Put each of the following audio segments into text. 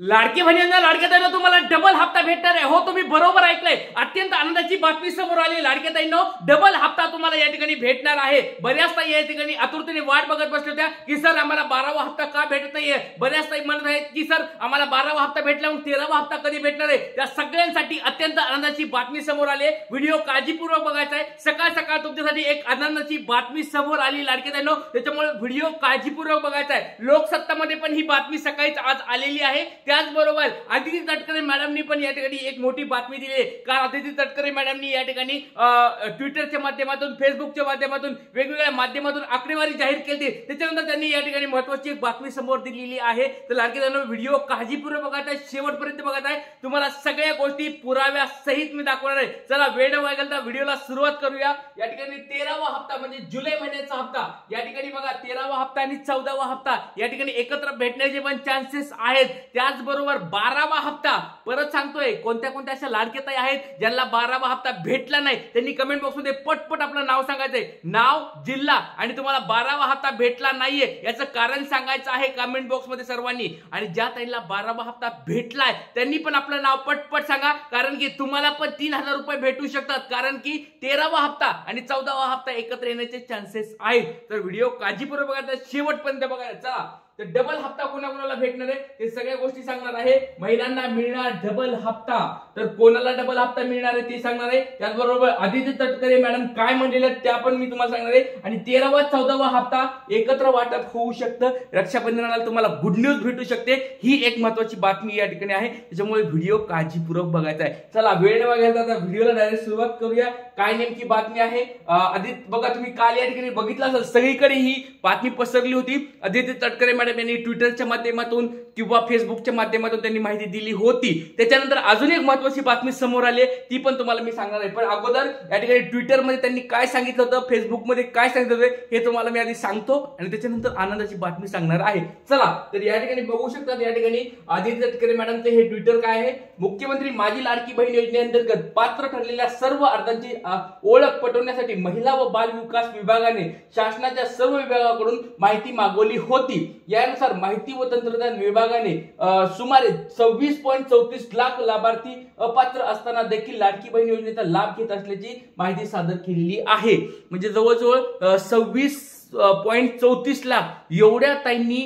लाडकी बहिणींना लाडक्या ताईंना तुम्हाला डबल हप्ता भेटणार आहे। हो, तुम्ही बरोबर ऐकलंय। अत्यंत आनंदाची बातमी समोर आली। लाडक्या ताईंनो, डबल हप्ता तुम्हाला या ठिकाणी भेटणार आहे। बऱ्याच ताई या ठिकाणी आतुरतेने वाट बघत बसल्या होत्या की सर आम्हाला 12वा हप्ता का भेटत नाहीये। बऱ्याच ताई म्हणत आहेत की सर आम्हाला 12वा हप्ता भेटला, मग 13वा हप्ता कधी भेटणार आहे। त्या सगळ्यांसाठी अत्यंत आनंदाची बातमी समोर आली आहे। व्हिडिओ काळजीपूर्वक बघायचा आहे। सकाळ सकाळ तुमच्यासाठी एक आनंदाची बातमी समोर आली लाडक्या ताईंनो, त्याच्यामुळे व्हिडिओ काळजीपूर्वक बघायचा आहे। लोकसत्तामध्ये पण ही बातमी सकाळीच आज आलेली आहे। त्याचबरोबर आदिती तटकरे मॅडमनी पण या ठिकाणी एक मोठी बातमी दिली आहे। कारण आदिती तटकरे मॅडमनी या ठिकाणी ट्विटरच्या माध्यमातून, फेसबुकच्या माध्यमातून, वेगवेगळ्या माध्यमातून आकडेवारी जाहीर केली। त्याच्यानंतर त्यांनी या ठिकाणी महत्त्वाची एक बातमी समोर दिलेली आहे। तर लाडक्या ताईंनो, व्हिडिओ काळजीपूर्वक बघायचा आहे, शेवटपर्यंत बघायचा आहे। तुम्हाला सगळ्या गोष्टी पुराव्या सहित मी दाखवणार आहे। चला वेळ न वाया व्हिडिओला सुरुवात करूया। या ठिकाणी 13वा हप्ता म्हणजे जुलै महिन्याचा हप्ता, या ठिकाणी बघा 13वा हप्ता आणि 14वा हप्ता या ठिकाणी एकत्र भेटण्याचे पण चान्सेस आहेत। त्याचबरोबर 12वा हप्ता, परत सांगतोय, कोणत्या कोणत्या अशा लाडक्या ताई आहेत ज्यांना 12वा हप्ता भेटला नाही, त्यांनी कमेंट बॉक्स मध्ये पटपट आपलं नाव सांगायचंय, नाव, जिल्हा, आणि तुम्हाला 12वा हप्ता भेटला नाहीये याचं कारण सांगायचं आहे कमेंट बॉक्स मध्ये सर्वांनी। आणि ज्या ताईला 12वा हप्ता भेटलाय त्यांनी पण आपलं नाव पटपट सांगा, कारण की तुम्हाला पण 3000 रुपये भेटू शकतात। कारण की 13वा हप्ता आणि 14वा हप्ता एकत्र येण्याचे चान्सेस आहेत। तर व्हिडिओ काळजीपूर्वक बघायचा, शेवटपर्यंत बघायचा। चला, तर डबल हप्ता कोणाकोणाला भेटणार आहे ते सगळ्या गोष्टी सांगणार आहे। महिलांना मिळणार डबल हप्ता, तर कोणाला डबल हप्ता मिळणार आहे ते सांगणार आहे। त्याचबरोबर आदिती तटकरे मॅडम काय म्हणलेले त्या पण मी तुम्हाला सांगणार आहे। आणि 13वा 14वा हप्ता एकत्र वाटप होऊ शकतं। रक्षाबंधनाला तुम्हाला गुड न्यूज भेटू शकते, ही एक महत्त्वाची बातमी या ठिकाणी आहे। त्याच्यामुळे व्हिडिओ काळजीपूर्वक बघायचा आहे। चला वेळ न वाया आता व्हिडिओला डायरेक्ट सुरुवात करूया। काय नेमकी बातमी आहे आदिती, बघा तुम्ही काल या ठिकाणी बघितलं असेल, सगळीकडे ही बातमी पसरली होती। आदिती तटकरे मॅडम यांनी ट्विटरच्या माध्यमातून किंवा फेसबुकच्या माध्यमातून त्यांनी माहिती दिली होती। त्याच्यानंतर अजून एक महत्त्वाची बातमी समोर आली, ती पण तुम्हाला मी सांगणार आहे। पण अगोदर या ठिकाणी ट्विटरमध्ये त्यांनी काय सांगितलं होतं, फेसबुकमध्ये काय सांगितलं होतं, हे तुम्हाला मी आधी सांगतो आणि त्याच्यानंतर आनंदाची बातमी सांगणार आहे। चला, तर या ठिकाणी बघू शकता, या ठिकाणी आदिती तटकरे मॅडमचे हे ट्विटर काय आहे। मुख्यमंत्री माझी लाडकी बहीण योजनेअंतर्गत पात्र ठरलेल्या सर्व अर्जांची ओळख पटवण्यासाठी महिला व बाल विकास विभागाने शासनाच्या सर्व विभागाकडून माहिती मागवली होती। यानुसार माहिती व तंत्रज्ञान विभागाने सुमारे 26.34 लाख लाभार्थी अपात्र असताना देखील लाडकी बहीण योजनेचा लाभ घेत असल्याची माहिती सादर केलेली आहे। म्हणजे जवळजवळ 26.34 लाख एवढ्या ताईंनी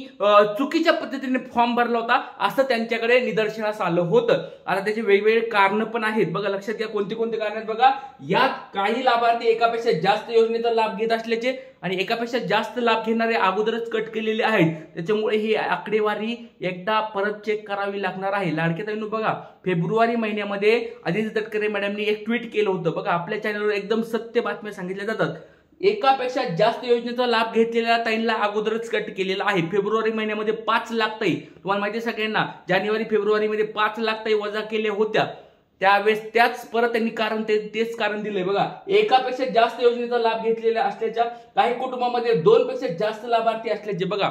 चुकीच्या पद्धतीने फॉर्म भरला होता असं त्यांच्याकडे निदर्शनास आलं होतं। आता त्याचे वेगवेगळे कारण पण आहेत, बघा लक्षात घ्या कोणते कोणते कारण आहेत बघा। यात काही लाभार्थी एकापेक्षा जास्त योजनेचा लाभ घेत असल्याचे आणि एकापेक्षा जास्त लाभ घेणारे अगोदरच कट केलेले आहेत। त्याच्यामुळे ही आकडेवारी एकदा परत चेक करावी लागणार आहे। लाडक्या ताईंनो, बघा फेब्रुवारी महिन्यामध्ये आदिती तटकरे मॅडमनी एक ट्विट केलं होतं। बघा आपल्या चॅनलवर एकदम सत्य बातम्या सांगितल्या जातात। एकापेक्षा जास्त योजनेचा लाभ घेतलेल्या ताईंना अगोदरच कट केलेला आहे। फेब्रुवारी महिन्यामध्ये 5 लाख ताई, तुम्हाला माहिती आहे सगळ्यांना, जानेवारी फेब्रुवारी मध्ये 5 लाख ताई वजा केल्या होत्या। त्यावेळेस त्याच परत त्यांनी कारण तेच कारण दिलंय बघा। एकापेक्षा जास्त योजनेचा लाभ घेतलेल्या असल्याच्या काही कुटुंबामध्ये 2 पेक्षा जास्त लाभार्थी असल्याचे बघा।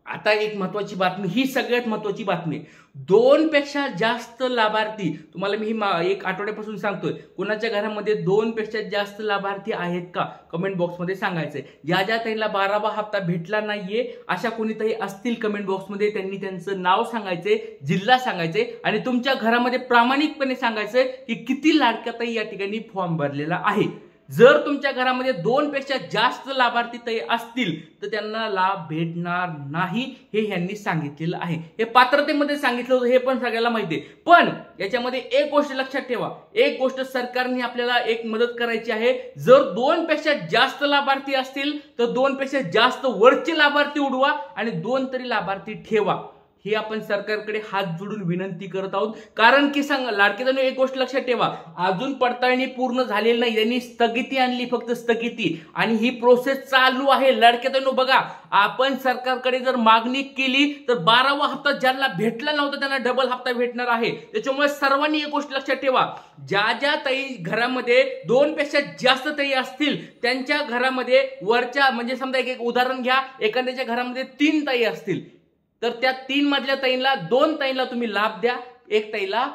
आता एक महत्वाची बातमी, ही सगळ्यात महत्वाची बातमी, 2 पेक्षा जास्त लाभार्थी, तुम्हाला मी ही एक आठवड्यापासून सांगतोय, कोणाच्या घरामध्ये 2 पेक्षा जास्त लाभार्थी आहेत का कमेंट बॉक्स मध्ये सांगायचंय। ज्या ज्या ताईला 12वा हप्ता भेटला नाहीये अशा कोणीतरी असतील कमेंट बॉक्स मध्ये, त्यांनी त्यांचं नाव सांगायचंय, जिल्हा सांगायचंय आणि तुमच्या घरामध्ये प्रामाणिकपणे सांगायचंय की किती लाडक्या ताई या ठिकाणी फॉर्म भरलेला आहे। जर तुमच्या घरामध्ये 2 पेक्षा जास्त लाभार्थी ताई असतील तर त्यांना लाभ भेटणार नाही, हे यांनी सांगितलेलं आहे। हे पात्रतेमध्ये सांगितलं होतं, हे पण सगळ्याला माहिती आहे। पण याच्यामध्ये एक गोष्ट लक्षात ठेवा, एक गोष्ट सरकारने आपल्याला एक मदत करायची आहे। जर 2 पेक्षा जास्त लाभार्थी असतील तर 2 पेक्षा जास्त वरचे लाभार्थी उडवा आणि 2 तरी लाभार्थी ठेवा, ही आपण सरकारकडे हात जोडून विनंती करत आहोत। कारण की सांगा लाडक्यांनो, एक गोष्ट लक्षात ठेवा, अजून पडताळणी पूर्ण झालेली नाही, त्यांनी स्थगिती आणली, फक्त स्थगिती, आणि ही प्रोसेस चालू आहे। लाडक्यांनो बघा, आपण सरकारकडे जर मागणी केली तर 12वा हप्ता ज्यांना भेटला नव्हता त्यांना डबल हप्ता भेटणार आहे। त्याच्यामुळे सर्वांनी एक गोष्ट लक्षात ठेवा, ज्या ज्या ताई घरामध्ये 2 पेक्षा जास्त ताई असतील त्यांच्या घरामध्ये वरच्या, म्हणजे समजा एक उदाहरण घ्या, एखाद्याच्या घरामध्ये 3 ताई असतील तर त्या 3 मधल्या ताईंना 2 ताईंना तुम्ही लाभ द्या, 1 ताईला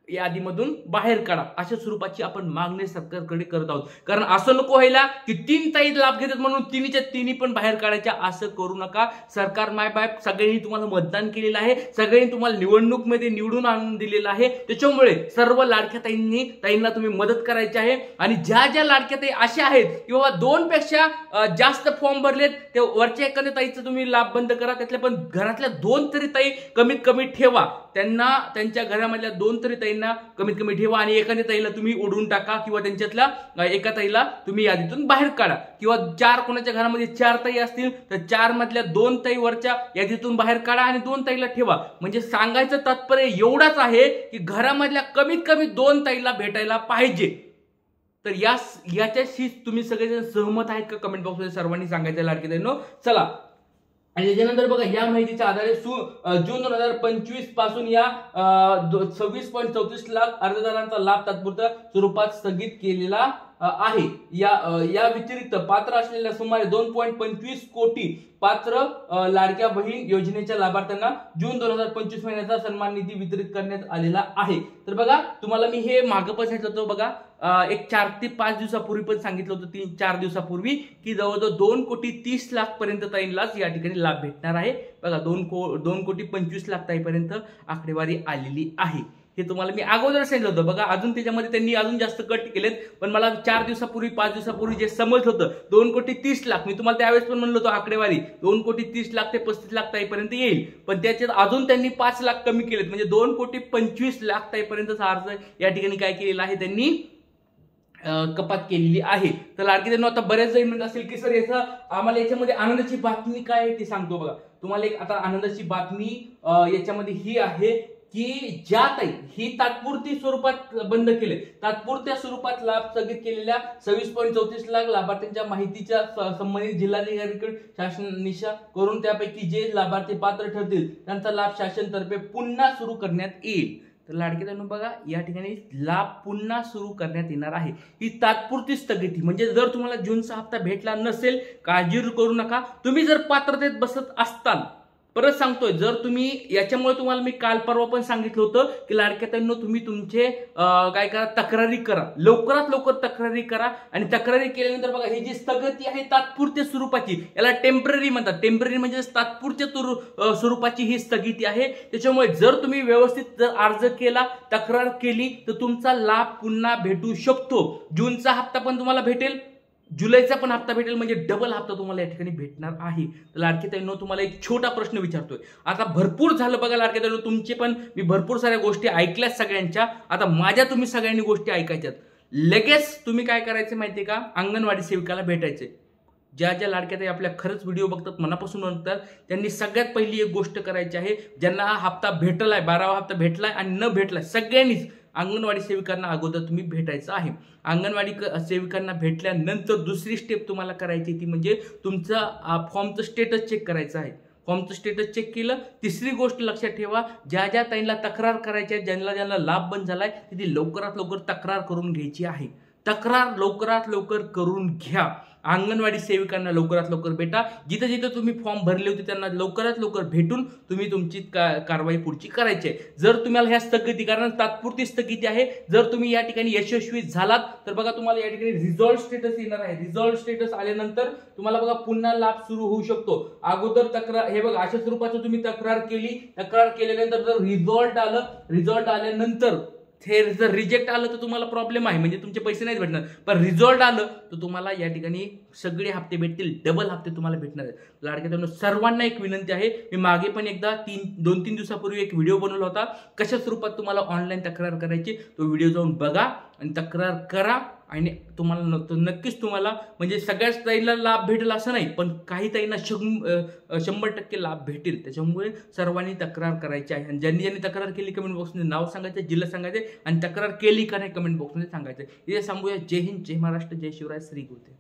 यादीमधून बाहेर काढा, अशा स्वरूपाची आपण मागणी सरकारकडे करत आहोत. कारण असं नको व्हायला की 3 ताई लाभ घेतात म्हणून तिन्हीच्या तिन्ही पण बाहेर काढायच्या, असं करू नका. सरकार माय बाप सगळ्यांनी तुम्हाला मतदान केलेलं आहे, सगळ्यांनी तुम्हाला निवडणूकमध्ये निवडून आणून दिलेलं आहे. त्याच्यामुळे सर्व लाडक्या ताईंना तुम्ही मदत करायची आहे. आणि ज्या ज्या लाडक्या ताई अशा आहेत की बाबा 2 पेक्षा जास्त फॉर्म भरलेत, ते वरच्या एखाद्या ताईचा तुम्ही लाभ बंद करा, त्यातल्या पण घरातल्या 2 तरी ताई कमीत कमी ठेवा, त्यांना त्यांच्या घरामधल्या 2 तरी ताईंना कमीत कमी ठेवा. आणि एखाद्या ताईला तुम्ही उडून टाका किंवा त्यांच्यातल्या एका ताईला तुम्ही यादीतून बाहेर काढा. किंवा 4 कोणाच्या घरामध्ये 4 ताई असतील तर 4 मधल्या 2 ताई वरच्या यादीतून बाहेर काढा आणि 2 ताईला ठेवा. म्हणजे सांगायचं तात्पर्य एवढाच आहे की घरामधल्या कमीत कमी 2 ताईला भेटायला पाहिजे. तर याच्याशी तुम्ही सगळेजण सहमत आहेत का? कमेंट बॉक्समध्ये सर्वांनी सांगायचं लाडकी ताईंनो. चला, आणि त्याच्यानंतर बघा, या माहितीच्या आधारे जून 2025 पासून या 26.34 लाख अर्जदारांचा लाभ तात्पुरत्या स्वरूपात स्थगित केलेला आहे. या व्यतिरिक्त पात्र असलेल्या सुमारे 2.25 कोटी पात्र लाडक्या बहीण योजनेच्या लाभार्थ्यांना जून 2025 महिन्याचा सन्मान निधी वितरित करण्यात आलेला आहे. तर बघा, तुम्हाला मी हे मागं पण सांगितलं होतं बघा, एक 4 ते 5 दिवसापूर्वी पण सांगितलं होतं, 3-4 दिवसापूर्वी, की जवळजवळ 2,30,00,000 पर्यंत ताईंलाच या ठिकाणी लाभ भेटणार आहे. बघा, 2,25,00,000 ताईपर्यंत आकडेवारी आलेली आहे. हे तुम्हाला मी अगोदर सांगितलं होतं. बघा, अजून त्याच्यामध्ये त्यांनी अजून जास्त कट केलेत, पण मला 4 दिवसापूर्वी 5 दिवसापूर्वी जे समजलं होतं 2,30,00,000, मी तुम्हाला त्यावेळेस पण म्हणलं होतं आकडेवारी 2,30,00,000 ते 35,00,000 ताईपर्यंत येईल. पण त्याच्यात अजून त्यांनी 5 लाख कमी केलेत, म्हणजे 2,25,00,000 ताईपर्यंतचा अर्ज या ठिकाणी काय केलेला आहे, त्यांनी कपात केलेली आहे. तर लाडकी ताईंनो, आता बरेच जण म्हणत असेल की सर आम्हाला याच्यामध्ये आनंदाची बातमी काय आहे ते सांगतो. बघा, तुम्हाला एक आता आनंदाची बातमी याच्यामध्ये ही आहे की ज्या ताई ही तात्पुरती स्वरूपात बंद केले, तात्पुरत्या स्वरूपात लाभ स्थगित केलेल्या 26.34 लाख लाभार्थ्यांच्या माहितीच्या संबंधित जिल्हाधिकाऱ्यांकडे शासन निशा करून त्यापैकी जे लाभार्थी पात्र ठरतील त्यांचा लाभ शासनातर्फे पुन्हा सुरू करण्यात येईल. तर लाडकी ताईंनो, बघा, या ठिकाणी लाभ पुन्हा सुरू करण्यात येणार आहे. ही तात्पुरती स्थगिती, म्हणजे जर तुम्हाला जूनचा हप्ता भेटला नसेल, काळजी करू नका. तुम्ही जर पात्रतेत बसत असताल, परत सांगतोय, जर तुम्ही याच्यामुळे तुम्हाला मी काल परवा पण सांगितलं होतं की लाडक्या ताईंनो, तुम्ही तुमचे काय करा, तक्रारी करा, लवकरात लवकर तक्रारी करा. आणि तक्रारी केल्यानंतर बघा, ही जी स्थगिती आहे तात्पुरत्या स्वरूपाची, याला टेम्पररी म्हणतात. टेम्पररी म्हणजे तात्पुरत्या स्वरूपाची ही स्थगिती आहे. त्याच्यामुळे जर तुम्ही व्यवस्थित जर अर्ज केला, तक्रार केली, तर तुमचा लाभ पुन्हा भेटू शकतो. जूनचा हप्ता पण तुम्हाला भेटेल, जुलैचा पण हप्ता भेटेल, म्हणजे डबल हप्ता तुम्हाला या ठिकाणी भेटणार आहे. तर लाडकी ताईंनो, तुम्हाला एक छोटा प्रश्न विचारतोय. आता भरपूर झालं बघा लाडकी ताईंनो, तुमचे पण मी भरपूर साऱ्या गोष्टी ऐकल्यात सगळ्यांच्या. आता माझ्या तुम्ही सगळ्यांनी गोष्टी ऐकायच्यात. लगेच तुम्ही काय करायचं माहितीये का, अंगणवाडी सेविकाला भेटायचे. ज्या ज्या लाडक्या ताई आपल्या खरंच व्हिडिओ बघतात, मनापासून बघतात, त्यांनी सगळ्यात पहिली एक गोष्ट करायची आहे. ज्यांना हा हप्ता भेटलाय, 12वा हप्ता भेटलाय आणि न भेटलाय, सगळ्यांनीच अंगणवाडी सेविकांना अगोदर तुम्ही भेटायचं आहे. अंगणवाडी सेविकांना भेटल्यानंतर दुसरी स्टेप तुम्हाला करायची ती म्हणजे तुमचं फॉर्मचं स्टेटस चेक करायचं आहे. फॉर्मचं स्टेटस चेक केलं. तिसरी गोष्ट लक्षात ठेवा, ज्या ज्या ताईंना तक्रार करायची आहे, ज्यांना लाभ बंद झालाय, ती लवकरात लवकर तक्रार करून घ्यायची आहे. तक्रार लवकरात लवकर करून घ्या. अंगणवाडी सेविकांना लवकरात लवकर भेटा. जिथे जिथे तुम्ही फॉर्म भरले होते त्यांना लवकरात लवकर भेटून तुम्ही तुमची कारवाई पुढची करायची आहे. जर तुम्हाला ह्या स्थगिती, कारण तात्पुरती स्थगिती आहे, जर तुम्ही या ठिकाणी यशस्वी झालात तर बघा, तुम्हाला या ठिकाणी रिझॉल्व स्टेटस येणार आहे. रिझॉल्व स्टेटस आल्यानंतर तुम्हाला बघा पुन्हा लाभ सुरू होऊ शकतो. अगोदर तक्रार, हे बघा, अशा स्वरूपाचं तुम्ही तक्रार केली, तक्रार केल्यानंतर जर रिझॉल्ट आलं, रिझॉल्ट आल्यानंतर हे जर रिजेक्ट आलं तर तुम्हाला प्रॉब्लेम आहे, म्हणजे तुमचे पैसे नाही भेटणार. पण रिझॉल्ट आलं तर तुम्हाला या ठिकाणी सगळे हप्ते भेटतील, डबल हप्ते तुम्हाला भेटणार आहेत. लाडक्या ताईंनो, सर्वांना एक विनंती आहे, मी मागे पण एकदा 2-3 दिवसापूर्वी एक व्हिडिओ बनवला होता, कशा स्वरूपात तुम्हाला ऑनलाईन तक्रार करायची. तो व्हिडिओ जाऊन बघा आणि तक्रार करा. आणि तुम्हाला नक्कीच तुम्हाला म्हणजे सगळ्याच ताईंना लाभ भेटेल असं नाही, पण काही ताईंना 100% लाभ भेटेल. त्याच्यामुळे सर्वांनी तक्रार करायची आहे. आणि ज्यांनी तक्रार केली कमेंट बॉक्समध्ये नाव सांगायचं, जिल्हा सांगायचे आणि तक्रार केली का नाही कमेंट बॉक्समध्ये सांगायचं. इथे सांगूया. जय हिंद, जय महाराष्ट्र, जय शिवराय, श्री गुरुदेव.